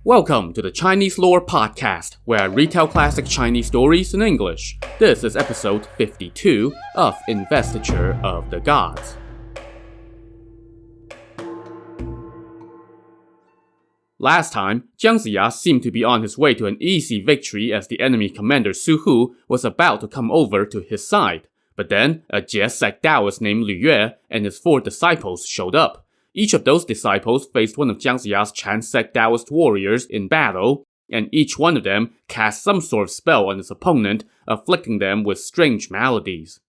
Welcome to the Chinese Lore Podcast, where I retell classic Chinese stories in English. This is episode 52 of Investiture of the Gods. Last time, Jiang Ziya seemed to be on his way to an easy victory as the enemy commander Su Hu was about to come over to his side. But then, a Jie sect Taoist named Lu Yue and his 4 disciples showed up. Each of those disciples faced one of Jiang Ziya's Chan sect Taoist warriors in battle, and each one of them cast some sort of spell on his opponent, afflicting them with strange maladies.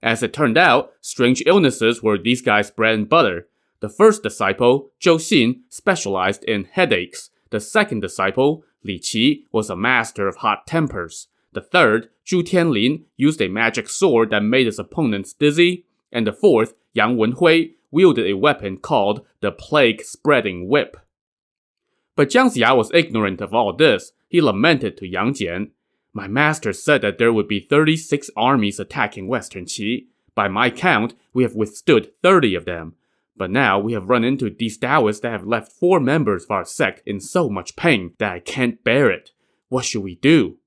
As it turned out, strange illnesses were these guys' bread and butter. The first disciple, Zhou Xin, specialized in headaches. The second disciple, Li Qi, was a master of hot tempers. The third, Zhu Tianlin, used a magic sword that made his opponents dizzy. And the fourth, Yang Wenhui, wielded a weapon called the Plague-Spreading Whip. But Jiang Ziya was ignorant of all this. He lamented to Yang Jian, "My master said that there would be 36 armies attacking Western Qi. By my count, we have withstood 30 of them. But now we have run into these Taoists that have left 4 members of our sect in so much pain that I can't bear it. What should we do?"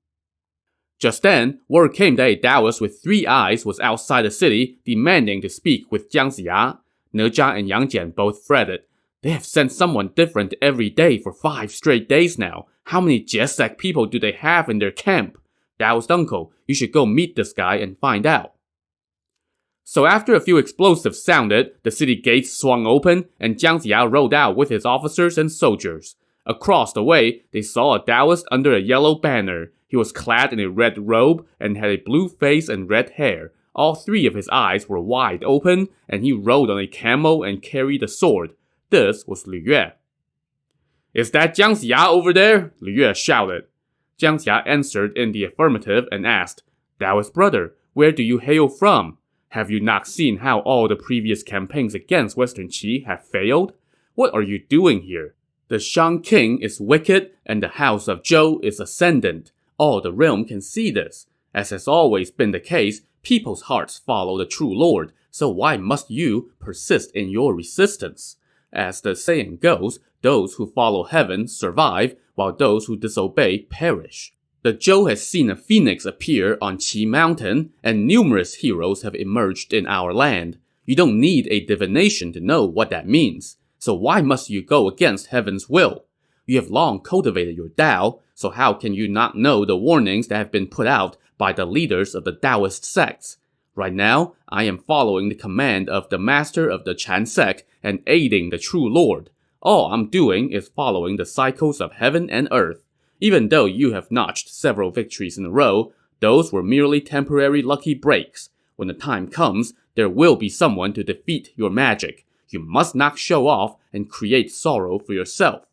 Just then, word came that a Taoist with 3 eyes was outside the city, demanding to speak with Jiang Ziya. Ne Zha and Yang Jian both fretted. They have sent someone different every day for 5 straight days now. How many Jie sect people do they have in their camp? Taoist uncle, you should go meet this guy and find out. So after a few explosives sounded, the city gates swung open, and Jiang Ziya rode out with his officers and soldiers. Across the way, they saw a Taoist under a yellow banner. He was clad in a red robe and had a blue face and red hair. All 3 of his eyes were wide open, and he rode on a camel and carried a sword. This was Lu Yue. "Is that Jiang Ziya over there?" Lu Yue shouted. Jiang Ziya answered in the affirmative and asked, "Taoist brother, where do you hail from? Have you not seen how all the previous campaigns against Western Qi have failed? What are you doing here? The Shang king is wicked, and the house of Zhou is ascendant. All the realm can see this. As has always been the case, people's hearts follow the true Lord, so why must you persist in your resistance? As the saying goes, those who follow heaven survive, while those who disobey perish. The Zhou has seen a phoenix appear on Qi Mountain, and numerous heroes have emerged in our land. You don't need a divination to know what that means. So why must you go against heaven's will? You have long cultivated your Tao, so how can you not know the warnings that have been put out by the leaders of the Taoist sects? Right now, I am following the command of the master of the Chan sect and aiding the true Lord. All I'm doing is following the cycles of heaven and earth. Even though you have notched several victories in a row, those were merely temporary lucky breaks. When the time comes, there will be someone to defeat your magic. You must not show off and create sorrow for yourself."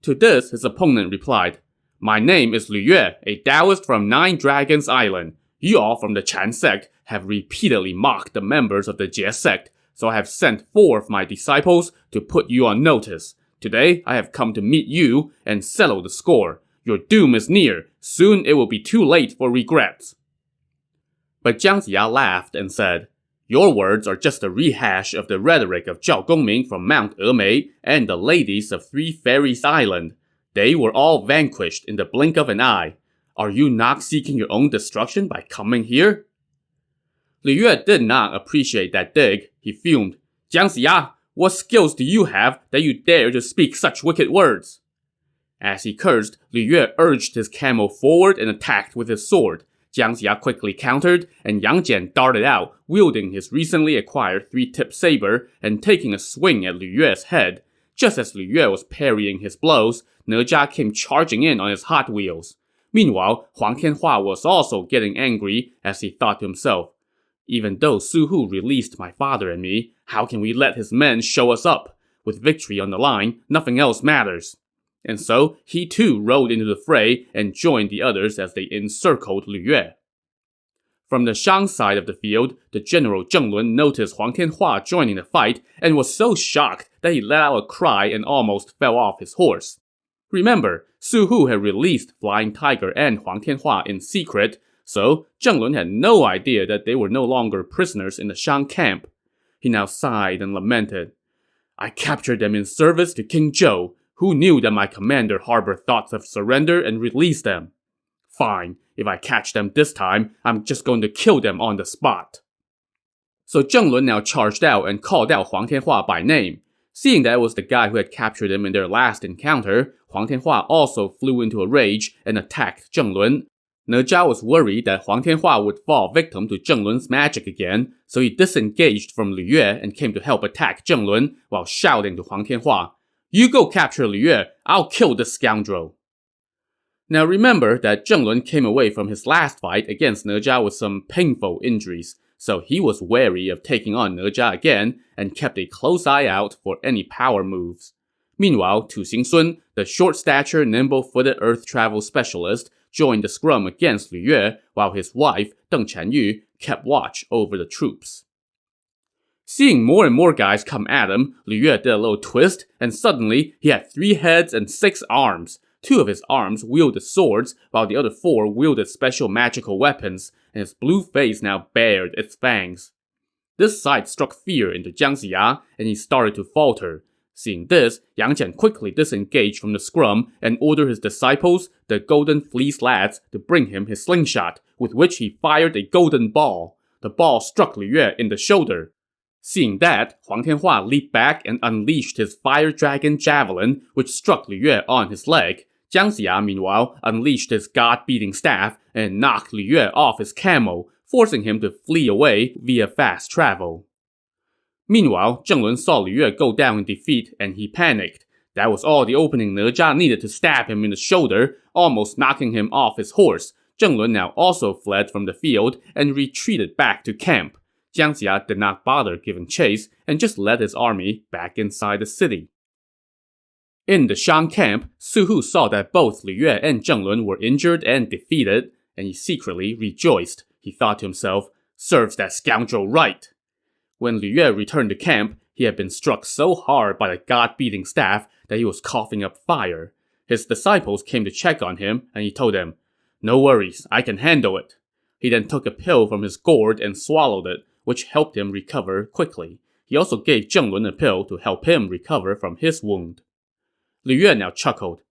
To this, his opponent replied, "My name is Lu Yue, a Taoist from 9 Dragons Island. You all from the Chan sect have repeatedly mocked the members of the Jie sect, so I have sent 4 of my disciples to put you on notice. Today, I have come to meet you and settle the score. Your doom is near. Soon it will be too late for regrets." But Jiang Ziya laughed and said, "Your words are just a rehash of the rhetoric of Zhao Gongming from Mount Emei and the ladies of 3 Fairies Island. They were all vanquished in the blink of an eye. Are you not seeking your own destruction by coming here?" Lu Yue did not appreciate that dig. He fumed, "Jiang Ziya, what skills do you have that you dare to speak such wicked words?" As he cursed, Lu Yue urged his camel forward and attacked with his sword. Jiang Ziya quickly countered, and Yang Jian darted out, wielding his recently acquired 3-tip saber and taking a swing at Lu Yue's head. Just as Lu Yue was parrying his blows, Ne Zha came charging in on his Hot Wheels. Meanwhile, Huang Tianhua was also getting angry as he thought to himself, "Even though Su Hu released my father and me, how can we let his men show us up? With victory on the line, nothing else matters." And so, he too rode into the fray and joined the others as they encircled Lu Yue. From the Shang side of the field, the general Zheng Lun noticed Huang Tianhua joining the fight and was so shocked that he let out a cry and almost fell off his horse. Remember, Su Hu had released Flying Tiger and Huang Tianhua in secret, so Zheng Lun had no idea that they were no longer prisoners in the Shang camp. He now sighed and lamented, "I captured them in service to King Zhou, Who knew that my commander harbored thoughts of surrender and release them? Fine, if I catch them this time, I'm just going to kill them on the spot. So Zheng Lun now charged out and called out Huang Tianhua by name. Seeing that it was the guy who had captured him in their last encounter, Huang Tianhua also flew into a rage and attacked Zheng Lun. Ne Zha was worried that Huang Tianhua would fall victim to Zheng Lun's magic again, so he disengaged from Lu Yue and came to help attack Zheng Lun while shouting to Huang Tianhua, "You go capture Lu Yue, I'll kill this scoundrel." Now remember that Zheng Lun came away from his last fight against Ne Zha with some painful injuries, so he was wary of taking on Ne Zha again and kept a close eye out for any power moves. Meanwhile, Tu Xingsun, the short-stature, nimble-footed earth travel specialist, joined the scrum against Lu Yue, while his wife, Deng Chanyu, kept watch over the troops. Seeing more and more guys come at him, Lu Yue did a little twist, and suddenly he had 3 heads and 6 arms. 2 of his arms wielded swords, while the other 4 wielded special magical weapons, and his blue face now bared its fangs. This sight struck fear into Jiang Ziya, and he started to falter. Seeing this, Yang Jian quickly disengaged from the scrum and ordered his disciples, the Golden Fleece lads, to bring him his slingshot, with which he fired a golden ball. The ball struck Lu Yue in the shoulder. Seeing that, Huang Tianhua leaped back and unleashed his Fire Dragon Javelin, which struck Lu Yue on his leg. Jiang Ziya, meanwhile, unleashed his god-beating staff and knocked Lu Yue off his camel, forcing him to flee away via fast travel. Meanwhile, Zheng Lun saw Lu Yue go down in defeat and he panicked. That was all the opening Ne Zha needed to stab him in the shoulder, almost knocking him off his horse. Zheng Lun now also fled from the field and retreated back to camp. Jiang Ziya did not bother giving chase and just led his army back inside the city. In the Shang camp, Su Hu saw that both Lu Yue and Zheng Lun were injured and defeated, and he secretly rejoiced. He thought to himself, "Serves that scoundrel right." When Lu Yue returned to camp, he had been struck so hard by the god-beating staff that he was coughing up fire. His disciples came to check on him, and he told them, "No worries, I can handle it." He then took a pill from his gourd and swallowed it, which helped him recover quickly. He also gave Zheng Lun a pill to help him recover from his wound. Lu Yue now chuckled.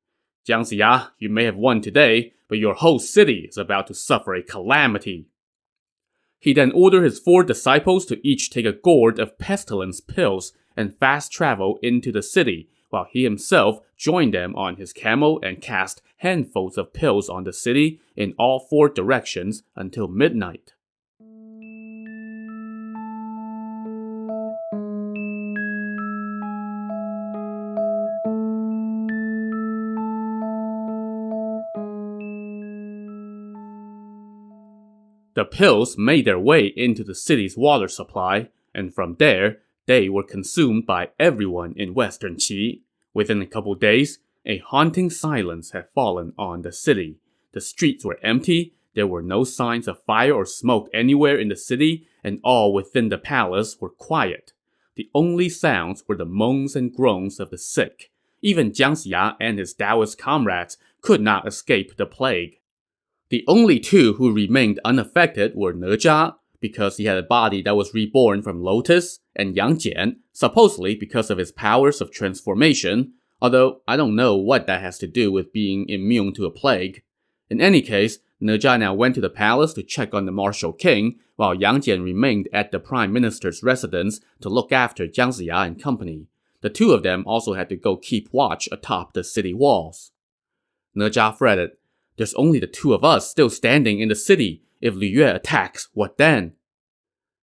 "Jiang Ziya, you may have won today, but your whole city is about to suffer a calamity." He then ordered his 4 disciples to each take a gourd of pestilence pills and fast travel into the city, while he himself joined them on his camel and cast handfuls of pills on the city in all 4 directions until midnight. The pills made their way into the city's water supply, and from there, they were consumed by everyone in Western Qi. Within a couple days, a haunting silence had fallen on the city. The streets were empty, there were no signs of fire or smoke anywhere in the city, and all within the palace were quiet. The only sounds were the moans and groans of the sick. Even Jiang Ziya and his Taoist comrades could not escape the plague. The only 2 who remained unaffected were Ne Zha, because he had a body that was reborn from Lotus, and Yang Jian, supposedly because of his powers of transformation, although I don't know what that has to do with being immune to a plague. In any case, Ne Zha now went to the palace to check on the martial king, while Yang Jian remained at the prime minister's residence to look after Jiang Ziya and company. The 2 of them also had to go keep watch atop the city walls. Ne Zha fretted, "There's only the 2 of us still standing in the city. If Lu Yue attacks, what then?"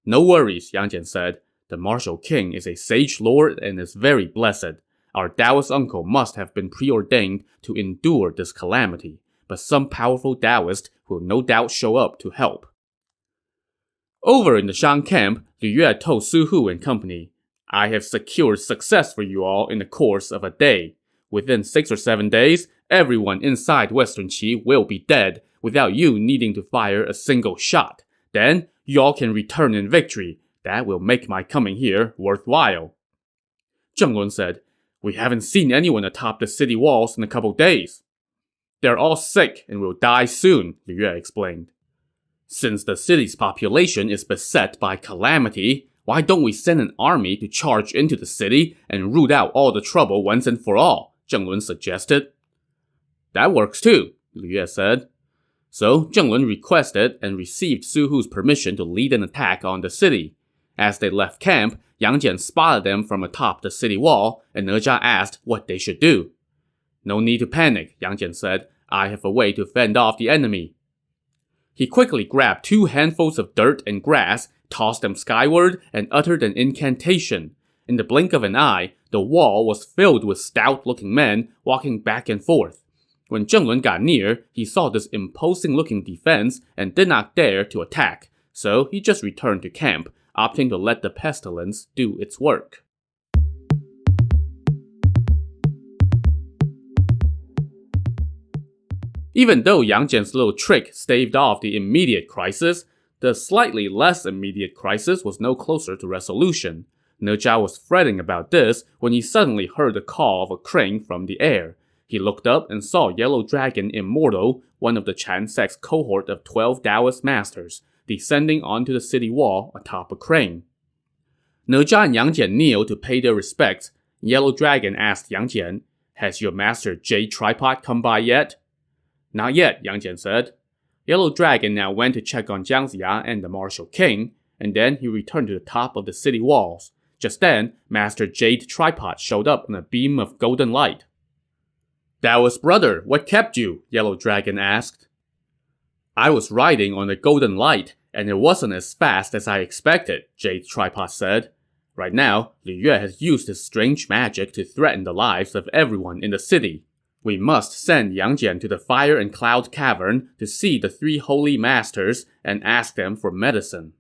"No worries," Yang Jian said. "The martial king is a sage lord and is very blessed. Our Taoist uncle must have been preordained to endure this calamity, but some powerful Taoist will no doubt show up to help." Over in the Shang camp, Lu Yue told Su Hu and company, "I have secured success for you all in the course of a day. Within 6 or 7 days, everyone inside Western Qi will be dead, without you needing to fire a single shot. Then, you all can return in victory. That will make my coming here worthwhile." Zheng Lun said, "We haven't seen anyone atop the city walls in a couple days." "They're all sick and will die soon," Lu Yue explained. "Since the city's population is beset by calamity, why don't we send an army to charge into the city and root out all the trouble once and for all?" Zheng Lun suggested. That works too, Lu Yue said. So Zheng Lun requested and received Su Hu's permission to lead an attack on the city. As they left camp, Yang Jian spotted them from atop the city wall, and Ne Zha asked what they should do. No need to panic, Yang Jian said. I have a way to fend off the enemy. He quickly grabbed 2 handfuls of dirt and grass, tossed them skyward, and uttered an incantation. In the blink of an eye, the wall was filled with stout-looking men walking back and forth. When Zheng Lun got near, he saw this imposing-looking defense and did not dare to attack, so he just returned to camp, opting to let the pestilence do its work. Even though Yang Jian's little trick staved off the immediate crisis, the slightly less immediate crisis was no closer to resolution. Ne Zha was fretting about this when he suddenly heard the call of a crane from the air. He looked up and saw Yellow Dragon Immortal, one of the Chan sect's cohort of 12 Taoist masters, descending onto the city wall atop a crane. Ne Zha and Yang Jian kneeled to pay their respects. Yellow Dragon asked Yang Jian, "Has your master Jade Tripod come by yet?" "Not yet," Yang Jian said. Yellow Dragon now went to check on Jiang Ziya and the Martial King, and then he returned to the top of the city walls. Just then, Master Jade Tripod showed up on a beam of golden light. "Taoist brother, what kept you?" Yellow Dragon asked. "I was riding on the golden light, and it wasn't as fast as I expected," Jade Tripod said. "Right now, Lu Yue has used his strange magic to threaten the lives of everyone in the city. We must send Yang Jian to the Fire and Cloud Cavern to see the 3 holy masters and ask them for medicine."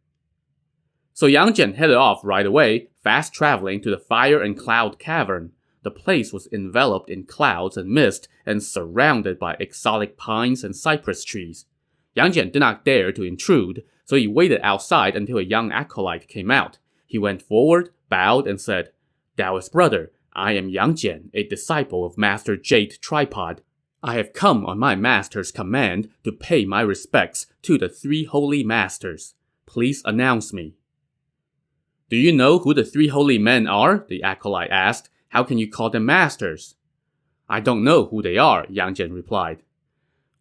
So Yang Jian headed off right away, fast traveling to the Fire and Cloud Cavern. The place was enveloped in clouds and mist and surrounded by exotic pines and cypress trees. Yang Jian did not dare to intrude, so he waited outside until a young acolyte came out. He went forward, bowed, and said, "Taoist brother, I am Yang Jian, a disciple of Master Jade Tripod. I have come on my master's command to pay my respects to the 3 holy masters. Please announce me." "Do you know who the 3 holy men are?" the acolyte asked. "How can you call them masters?" "I don't know who they are," Yang Jian replied.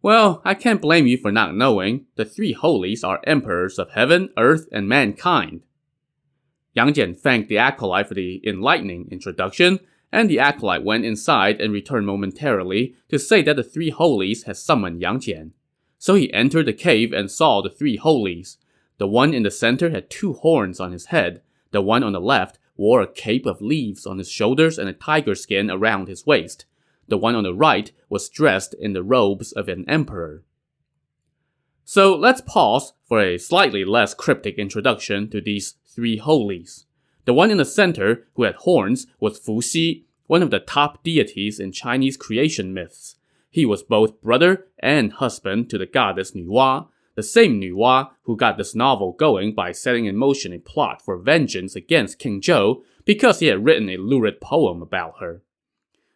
"Well, I can't blame you for not knowing. The 3 holies are emperors of heaven, earth, and mankind." Yang Jian thanked the acolyte for the enlightening introduction, and the acolyte went inside and returned momentarily to say that the 3 holies had summoned Yang Jian. So he entered the cave and saw the 3 holies. The one in the center had 2 horns on his head. The one on the left wore a cape of leaves on his shoulders and a tiger skin around his waist. The one on the right was dressed in the robes of an emperor. So let's pause for a slightly less cryptic introduction to these 3 holies. The one in the center, who had horns, was Fu Xi, one of the top deities in Chinese creation myths. He was both brother and husband to the goddess Nuwa, the same Nuwa who got this novel going by setting in motion a plot for vengeance against King Zhou because he had written a lurid poem about her.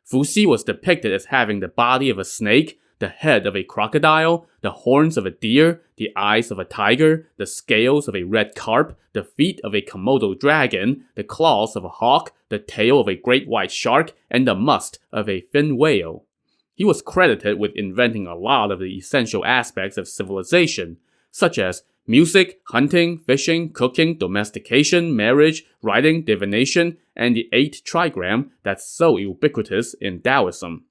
Fu Xi was depicted as having the body of a snake, the head of a crocodile, the horns of a deer, the eyes of a tiger, the scales of a red carp, the feet of a Komodo dragon, the claws of a hawk, the tail of a great white shark, and the musk of a fin whale. He was credited with inventing a lot of the essential aspects of civilization, such as music, hunting, fishing, cooking, domestication, marriage, writing, divination, and the 8 trigram that's so ubiquitous in Taoism.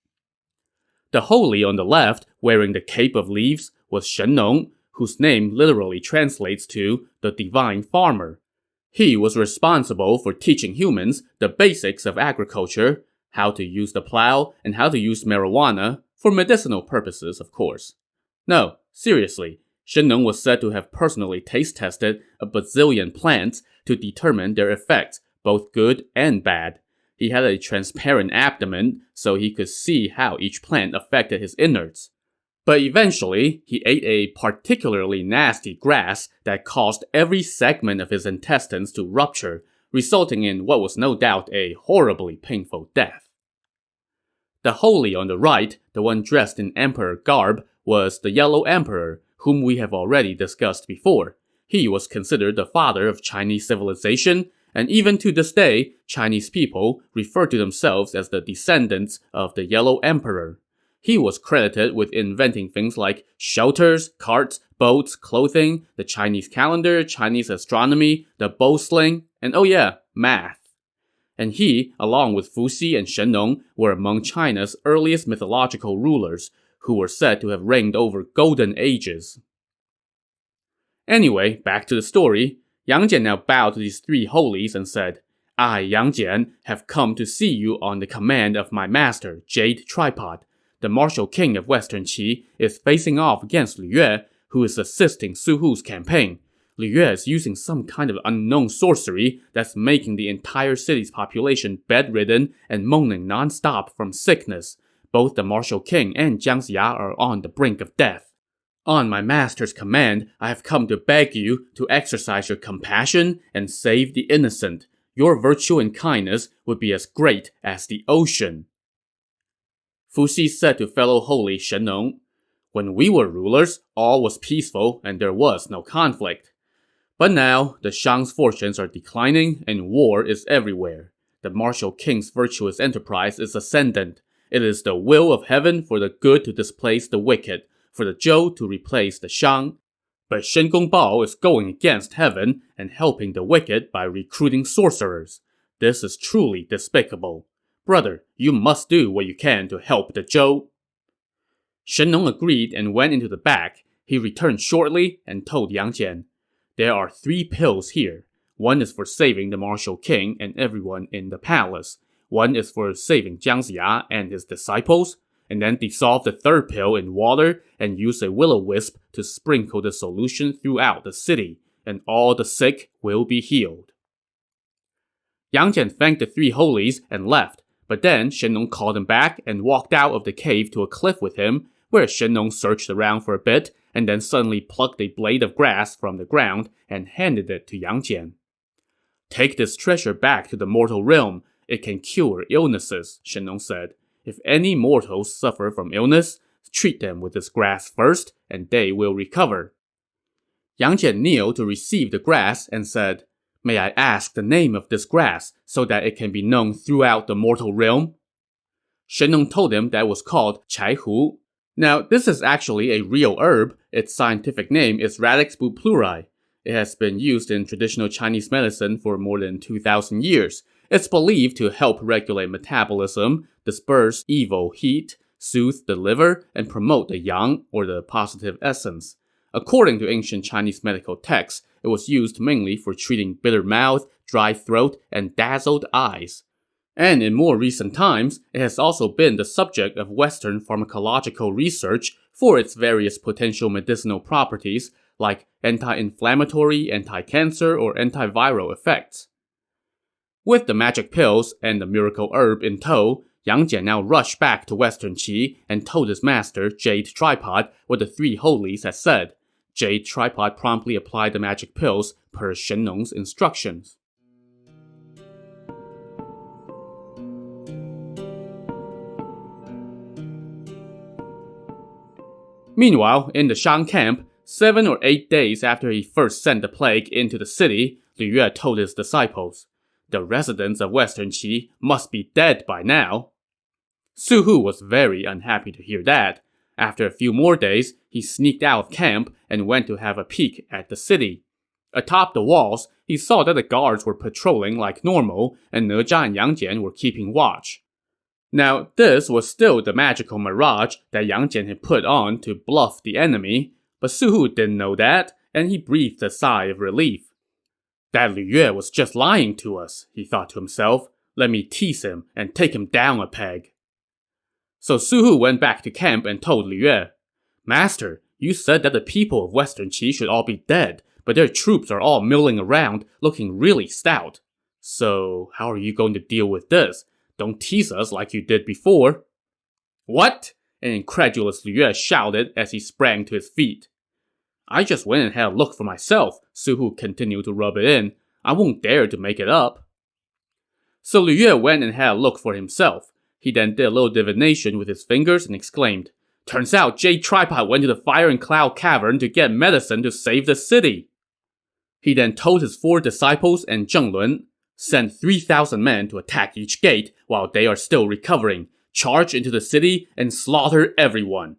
The holy on the left, wearing the cape of leaves, was Shen Nong, whose name literally translates to the divine farmer. He was responsible for teaching humans the basics of agriculture, how to use the plow, and how to use marijuana, for medicinal purposes, of course. No, seriously, Shen Nong was said to have personally taste-tested a bazillion plants to determine their effects, both good and bad. He had a transparent abdomen, so he could see how each plant affected his innards. But eventually, he ate a particularly nasty grass that caused every segment of his intestines to rupture, resulting in what was no doubt a horribly painful death. The holy on the right, the one dressed in emperor garb, was the Yellow Emperor, whom we have already discussed before. He was considered the father of Chinese civilization, and even to this day, Chinese people refer to themselves as the descendants of the Yellow Emperor. He was credited with inventing things like shelters, carts, boats, clothing, the Chinese calendar, Chinese astronomy, the bow sling, and oh yeah, math. And he, along with Fuxi and Shen-Nong, were among China's earliest mythological rulers, who were said to have reigned over golden ages. Anyway, back to the story. Yang Jian now bowed to these three holies and said, I, Yang Jian, have come to see you on the command of my master, Jade Tripod. The martial king of Western Qi is facing off against Lu Yue, who is assisting Su Hu's campaign. Lu Yue is using some kind of unknown sorcery that's making the entire city's population bedridden and moaning non-stop from sickness. Both the martial king and Jiang Ziya are on the brink of death. On my master's command, I have come to beg you to exercise your compassion and save the innocent. Your virtue and kindness would be as great as the ocean. Fuxi said to fellow holy Shen-Nong, When we were rulers, all was peaceful and there was no conflict. But now, the Shang's fortunes are declining and war is everywhere. The martial king's virtuous enterprise is ascendant. It is the will of heaven for the good to displace the wicked, for the Zhou to replace the Shang. But Shen Gongbao is going against heaven and helping the wicked by recruiting sorcerers. This is truly despicable. Brother, you must do what you can to help the Zhou. Shen-Nong agreed and went into the back. He returned shortly and told Yang Jian, There are 3 pills here. One is for saving the martial king and everyone in the palace. One is for saving Jiang Ziya and his disciples. And then dissolve the 3rd pill in water and use a will-o-wisp to sprinkle the solution throughout the city, and all the sick will be healed. Yang Jian thanked the 3 holies and left, but then Shen-Nong called him back and walked out of the cave to a cliff with him, where Shen-Nong searched around for a bit and then suddenly plucked a blade of grass from the ground and handed it to Yang Jian. Take this treasure back to the mortal realm. It can cure illnesses, Shen-Nong said. If any mortals suffer from illness, treat them with this grass first, and they will recover. Yang Jian kneeled to receive the grass and said, May I ask the name of this grass, so that it can be known throughout the mortal realm? Shen-Nong told him that it was called Chai Hu. Now, this is actually a real herb. Its scientific name is Radix bupluri. It has been used in traditional Chinese medicine for more than 2,000 years. It's believed to help regulate metabolism, disperse evil heat, soothe the liver, and promote the yang, or the positive essence. According to ancient Chinese medical texts, it was used mainly for treating bitter mouth, dry throat, and dazzled eyes. And in more recent times, it has also been the subject of Western pharmacological research for its various potential medicinal properties, like anti-inflammatory, anti-cancer, or antiviral effects. With the magic pills and the miracle herb in tow, Yang Jian now rushed back to Western Qi and told his master, Jade Tripod, what the 3 holies had said. Jade Tripod promptly applied the magic pills per Shen-Nong's instructions. Meanwhile, in the Shang camp, 7 or 8 days after he first sent the plague into the city, Lu Yue told his disciples, The residents of Western Qi must be dead by now. Su Hu was very unhappy to hear that. After a few more days, he sneaked out of camp and went to have a peek at the city. Atop the walls, he saw that the guards were patrolling like normal, and Ne Zha and Yang Jian were keeping watch. Now, this was still the magical mirage that Yang Jian had put on to bluff the enemy, but Su Hu didn't know that, and he breathed a sigh of relief. That Lu Yue was just lying to us, he thought to himself. Let me tease him and take him down a peg. So Su Hu went back to camp and told Lu Yue, Master, you said that the people of Western Qi should all be dead, but their troops are all milling around, looking really stout. So, how are you going to deal with this? Don't tease us like you did before. What? An incredulous Lu Yue shouted as he sprang to his feet. I just went and had a look for myself, Su Hu continued to rub it in. I won't dare to make it up. So Lu Yue went and had a look for himself. He then did a little divination with his fingers and exclaimed, Turns out Jade Tripod went to the Fire and Cloud Cavern to get medicine to save the city. He then told his 4 disciples and Zheng Lun, Send 3,000 men to attack each gate while they are still recovering, charge into the city, and slaughter everyone.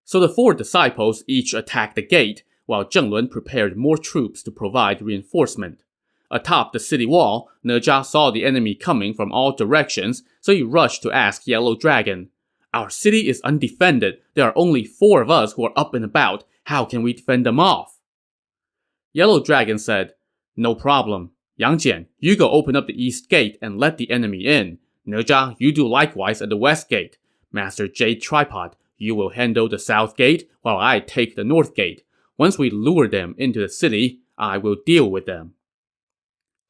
So the 4 disciples each attacked the gate, while Zheng Lun prepared more troops to provide reinforcement. Atop the city wall, Ne Zha saw the enemy coming from all directions, so he rushed to ask Yellow Dragon, "Our city is undefended. There are only 4 of us who are up and about. How can we fend them off?" Yellow Dragon said, "No problem. Yang Jian, you go open up the east gate and let the enemy in. Ne Zha, you do likewise at the west gate. Master Jade Tripod, you will handle the south gate while I take the north gate. Once we lure them into the city, I will deal with them."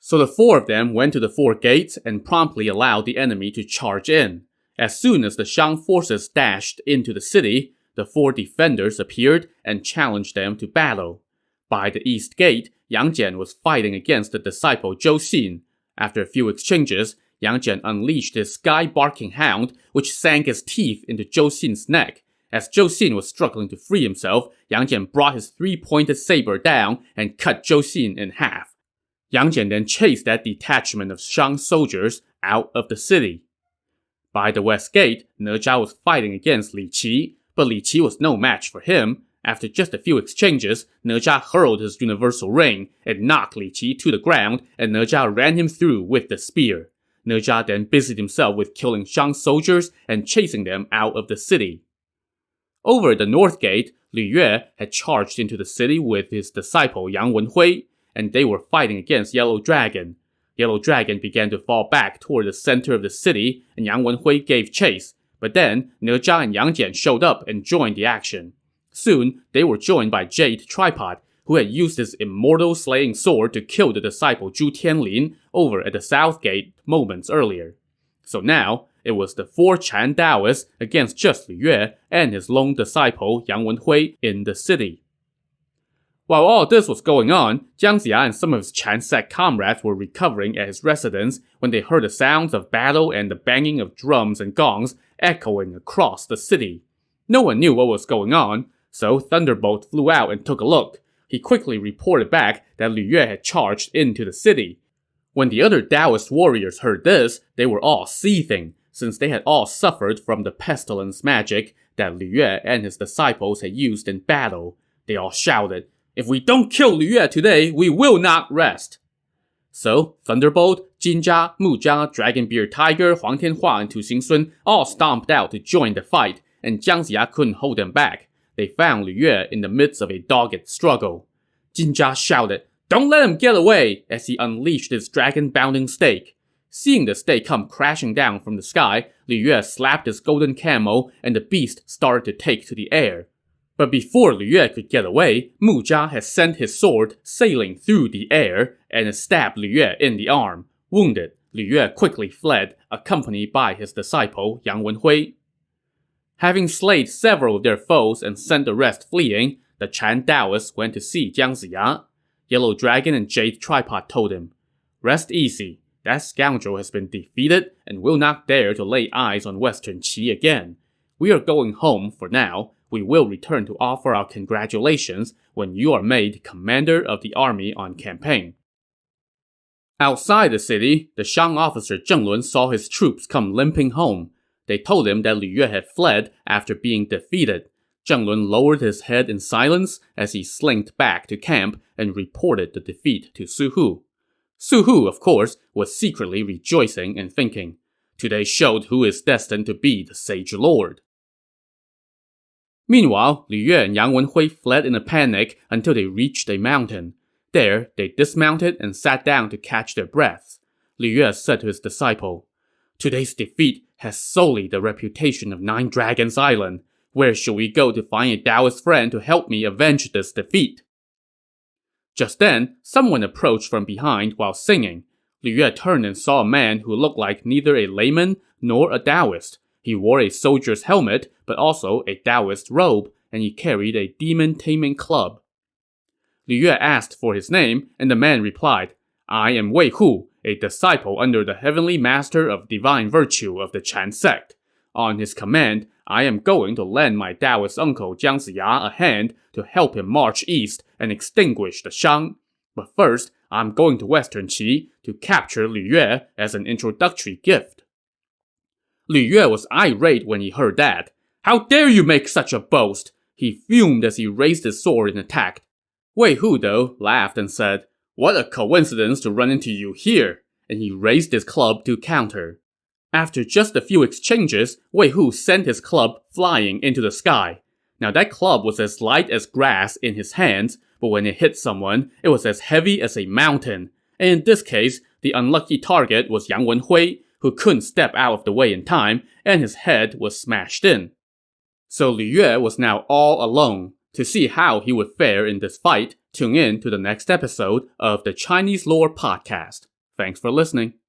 So the 4 of them went to the 4 gates and promptly allowed the enemy to charge in. As soon as the Shang forces dashed into the city, the 4 defenders appeared and challenged them to battle. By the east gate, Yang Jian was fighting against the disciple Zhou Xin. After a few exchanges, Yang Jian unleashed his sky-barking hound, which sank his teeth into Zhou Xin's neck. As Zhou Xin was struggling to free himself, Yang Jian brought his 3-pointed saber down and cut Zhou Xin in half. Yang Jian then chased that detachment of Shang soldiers out of the city. By the west gate, Ne Zha was fighting against Li Qi, but Li Qi was no match for him. After just a few exchanges, Ne Zha hurled his universal ring and knocked Li Qi to the ground, and Ne Zha ran him through with the spear. Ne Zha then busied himself with killing Shang soldiers and chasing them out of the city. Over at the north gate, Lu Yue had charged into the city with his disciple Yang Wenhui, and they were fighting against Yellow Dragon. Yellow Dragon began to fall back toward the center of the city, and Yang Wenhui gave chase. But then, Ne Zha and Yang Jian showed up and joined the action. Soon, they were joined by Jade Tripod, who had used his immortal slaying sword to kill the disciple Zhu Tianlin over at the south gate moments earlier. So now, it was the 4 Chan Taoists against just Lu Yue and his lone disciple Yang Wenhui in the city. While all this was going on, Jiang Ziya and some of his Chan sect comrades were recovering at his residence when they heard the sounds of battle and the banging of drums and gongs echoing across the city. No one knew what was going on, so Thunderbolt flew out and took a look. He quickly reported back that Lu Yue had charged into the city. When the other Taoist warriors heard this, they were all seething, since they had all suffered from the pestilence magic that Lu Yue and his disciples had used in battle. They all shouted, "If we don't kill Lu Yue today, we will not rest." So, Thunderbolt, Jin Zha, Mu Zha, Dragonbeard Tiger, Huang Tianhua, and Tu Xingsun all stomped out to join the fight, and Jiang Ziya couldn't hold them back. They found Lu Yue in the midst of a dogged struggle. Jin Zha shouted, "Don't let him get away!" as he unleashed his dragon-bounding stake. Seeing the stake come crashing down from the sky, Lu Yue slapped his golden camel, and the beast started to take to the air. But before Lu Yue could get away, Mu Zha had sent his sword sailing through the air and stabbed Lu Yue in the arm. Wounded, Lu Yue quickly fled, accompanied by his disciple Yang Wenhui. Having slayed several of their foes and sent the rest fleeing, the Chan Taoists went to see Jiang Ziya. Yellow Dragon and Jade Tripod told him, "Rest easy. That scoundrel has been defeated and will not dare to lay eyes on Western Qi again. We are going home for now. We will return to offer our congratulations when you are made commander of the army on campaign." Outside the city, the Shang officer Zheng Lun saw his troops come limping home. They told him that Lu Yue had fled after being defeated. Zheng Lun lowered his head in silence as he slinked back to camp and reported the defeat to Su Hu. Su Hu, of course, was secretly rejoicing and thinking, "Today showed who is destined to be the Sage Lord." Meanwhile, Lu Yue and Yang Wenhui fled in a panic until they reached a mountain. There, they dismounted and sat down to catch their breaths. Lu Yue said to his disciple, "Today's defeat has sullied the reputation of Nine Dragons Island. Where should we go to find a Taoist friend to help me avenge this defeat?" Just then, someone approached from behind while singing. Lu Yue turned and saw a man who looked like neither a layman nor a Taoist. He wore a soldier's helmet, but also a Taoist robe, and he carried a demon-taming club. Lu Yue asked for his name, and the man replied, "I am Wei Hu, a disciple under the heavenly master of divine virtue of the Chan sect. On his command, I am going to lend my Taoist uncle Jiang Ziya a hand to help him march east and extinguish the Shang. But first, I'm going to Western Qi to capture Lü Yue as an introductory gift. Lü Yue was irate when he heard that. How dare you make such a boast? He fumed as he raised his sword and attacked. Wei Hu, though, laughed and said, What a coincidence to run into you here, and he raised his club to counter. After just a few exchanges, Wei Hu sent his club flying into the sky. Now that club was as light as grass in his hands, but when it hit someone, it was as heavy as a mountain. And in this case, the unlucky target was Yang Wenhui, who couldn't step out of the way in time, and his head was smashed in. So Lü Yue was now all alone. To see how he would fare in this fight, tune in to the next episode of the Chinese Lore Podcast. Thanks for listening.